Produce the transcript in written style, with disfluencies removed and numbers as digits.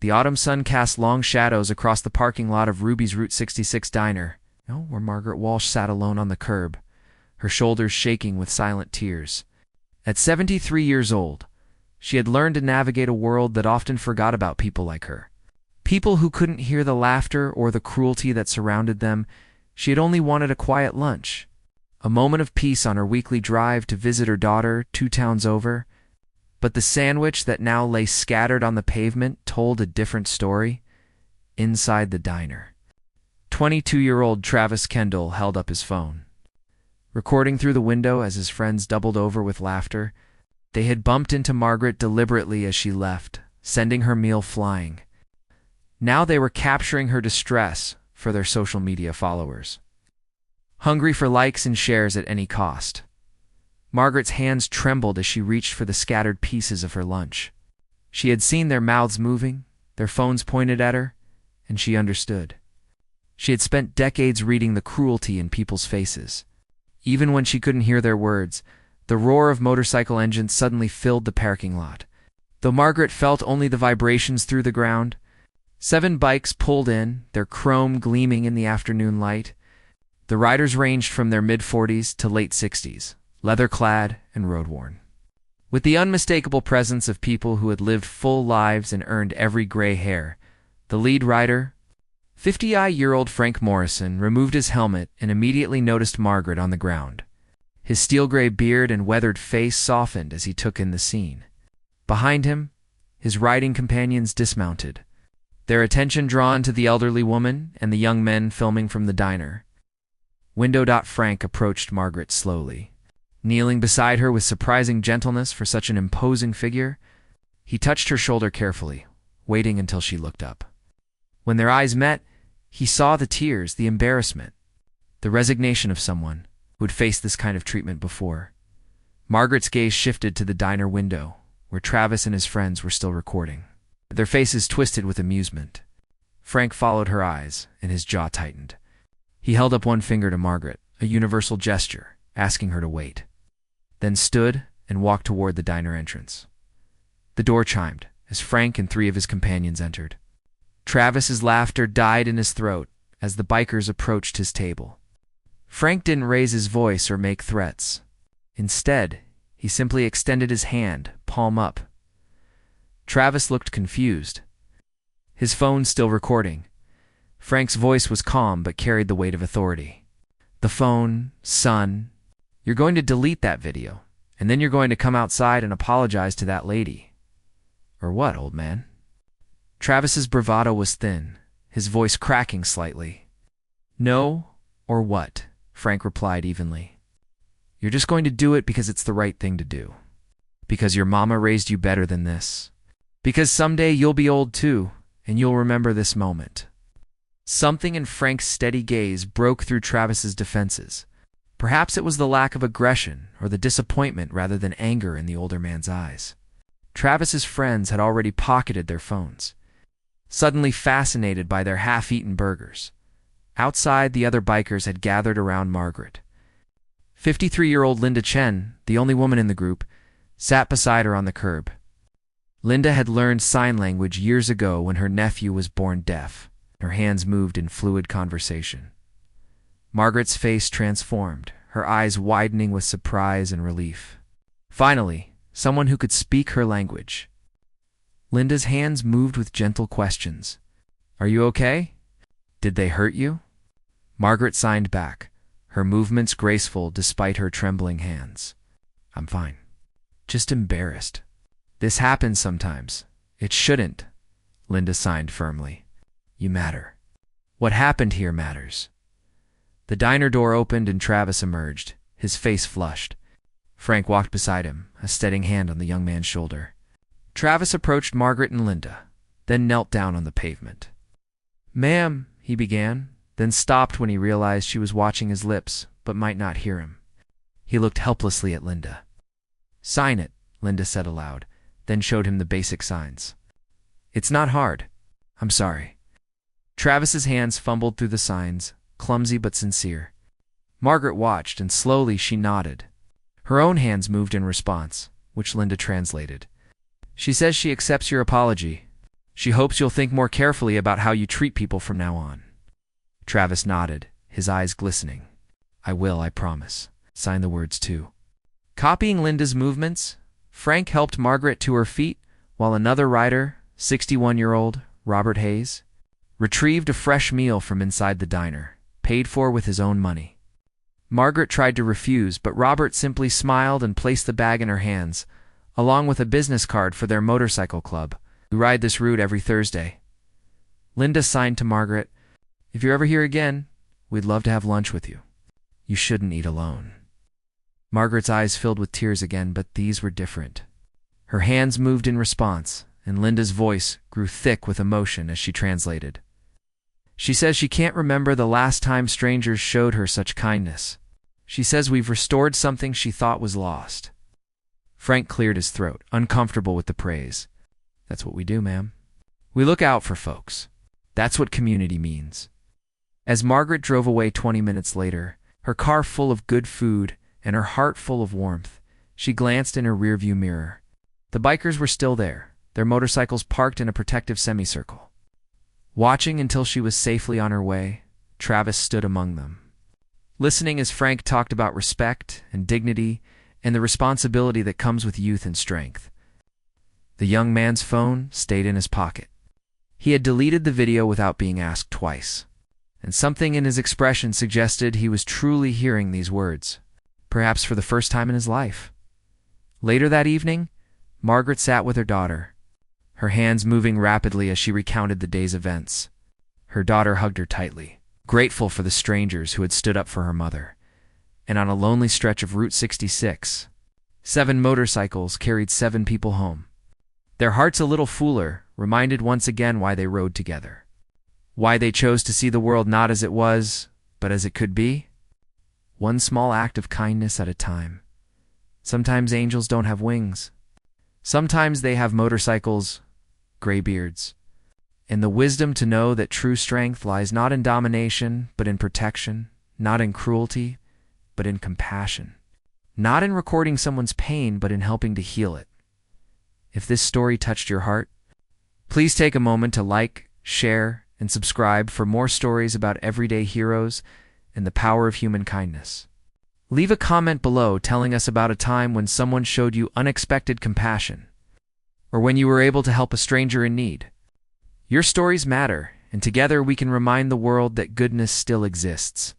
The autumn sun cast long shadows across the parking lot of Ruby's Route 66 diner, where Margaret Walsh sat alone on the curb, her shoulders shaking with silent tears. At 73 years old, she had learned to navigate a world that often forgot about people like her. People who couldn't hear the laughter or the cruelty that surrounded them. She had only wanted a quiet lunch, a moment of peace on her weekly drive to visit her daughter 2 towns over. But the sandwich that now lay scattered on the pavement told a different story. Inside the diner, 22-year-old Travis Kendall held up his phone, recording through the window as his friends doubled over with laughter. They had bumped into Margaret deliberately as she left, sending her meal flying. Now they were capturing her distress for their social media followers, hungry for likes and shares at any cost. Margaret's hands trembled as she reached for the scattered pieces of her lunch. She had seen their mouths moving, their phones pointed at her, and she understood. She had spent decades reading the cruelty in people's faces. Even when she couldn't hear their words, the roar of motorcycle engines suddenly filled the parking lot. Though Margaret felt only the vibrations through the ground, 7 bikes pulled in, their chrome gleaming in the afternoon light. The riders ranged from their mid-40s to late 60s, leather-clad and road-worn, with the unmistakable presence of people who had lived full lives and earned every gray hair. The lead rider, 50-year-old Frank Morrison, removed his helmet and immediately noticed Margaret on the ground. His steel-gray beard and weathered face softened as he took in the scene. Behind him, his riding companions dismounted, their attention drawn to the elderly woman and the young men filming from the diner. Frank approached Margaret slowly. Kneeling beside her with surprising gentleness for such an imposing figure, he touched her shoulder carefully, waiting until she looked up. When their eyes met, he saw the tears, the embarrassment, the resignation of someone who had faced this kind of treatment before. Margaret's gaze shifted to the diner window, where Travis and his friends were still recording, their faces twisted with amusement. Frank followed her eyes, and his jaw tightened. He held up one finger to Margaret, a universal gesture, asking her to wait, then stood and walked toward the diner entrance. The door chimed as Frank and 3 of his companions entered. Travis's laughter died in his throat as the bikers approached his table. Frank didn't raise his voice or make threats. Instead, he simply extended his hand, palm up. Travis looked confused, his phone still recording. Frank's voice was calm but carried the weight of authority. "The phone, son. You're going to delete that video, and then you're going to come outside and apologize to that lady. Or what, old man?" Travis's bravado was thin, his voice cracking slightly. "No, or what?" Frank replied evenly. "You're just going to do it because it's the right thing to do. Because your mama raised you better than this. Because someday you'll be old too, and you'll remember this moment." Something in Frank's steady gaze broke through Travis's defenses. Perhaps it was the lack of aggression or the disappointment rather than anger in the older man's eyes. Travis's friends had already pocketed their phones, suddenly fascinated by their half-eaten burgers. Outside, the other bikers had gathered around Margaret. 53-year-old Linda Chen, the only woman in the group, sat beside her on the curb. Linda had learned sign language years ago when her nephew was born deaf. Her hands moved in fluid conversation. Margaret's face transformed, her eyes widening with surprise and relief. Finally, someone who could speak her language. Linda's hands moved with gentle questions. "Are you okay? Did they hurt you?" Margaret signed back, her movements graceful despite her trembling hands. "I'm fine. Just embarrassed. This happens sometimes. It shouldn't," Linda signed firmly. "You matter. What happened here matters." The diner door opened and Travis emerged, his face flushed. Frank walked beside him, a steadying hand on the young man's shoulder. Travis approached Margaret and Linda, then knelt down on the pavement. "Ma'am," he began, then stopped when he realized she was watching his lips but might not hear him. He looked helplessly at Linda. "Sign it," Linda said aloud, then showed him the basic signs. "It's not hard. I'm sorry." Travis's hands fumbled through the signs, clumsy but sincere. Margaret watched, and slowly she nodded. Her own hands moved in response, which Linda translated. "She says she accepts your apology. She hopes you'll think more carefully about how you treat people from now on. Travis nodded, his eyes glistening. I will, I promise. Sign the words too. Copying Linda's movements, Frank helped Margaret to her feet while another rider, 61-year-old Robert Hayes, retrieved a fresh meal from inside the diner, paid for with his own money. Margaret tried to refuse, but Robert simply smiled and placed the bag in her hands, along with a business card for their motorcycle club. We ride this route every Thursday. Linda signed to Margaret, If you're ever here again, we'd love to have lunch with you. You shouldn't eat alone. Margaret's eyes filled with tears again, but these were different. Her hands moved in response, and Linda's voice grew thick with emotion as she translated. She says she can't remember the last time strangers showed her such kindness. She says we've restored something she thought was lost. Frank cleared his throat, uncomfortable with the praise. That's what we do, ma'am. We look out for folks. That's what community means. As Margaret drove away 20 minutes later, her car full of good food and her heart full of warmth, she glanced in her rearview mirror. The bikers were still there, their motorcycles parked in a protective semicircle. Watching until she was safely on her way, Travis stood among them, listening as Frank talked about respect and dignity and the responsibility that comes with youth and strength. The young man's phone stayed in his pocket. He had deleted the video without being asked twice, and something in his expression suggested he was truly hearing these words, perhaps for the first time in his life. Later that evening, Margaret sat with her daughter, her hands moving rapidly as she recounted the day's events. Her daughter hugged her tightly, grateful for the strangers who had stood up for her mother. And on a lonely stretch of Route 66, 7 motorcycles carried 7 people home. Their hearts a little fuller, reminded once again why they rode together. Why they chose to see the world not as it was, but as it could be. One small act of kindness at a time. Sometimes angels don't have wings. Sometimes they have motorcycles, gray beards, and the wisdom to know that true strength lies not in domination, but in protection, not in cruelty, but in compassion, not in recording someone's pain, but in helping to heal it. If this story touched your heart, please take a moment to like, share, and subscribe for more stories about everyday heroes and the power of human kindness. Leave a comment below telling us about a time when someone showed you unexpected compassion, or when you were able to help a stranger in need. Your stories matter, and together we can remind the world that goodness still exists.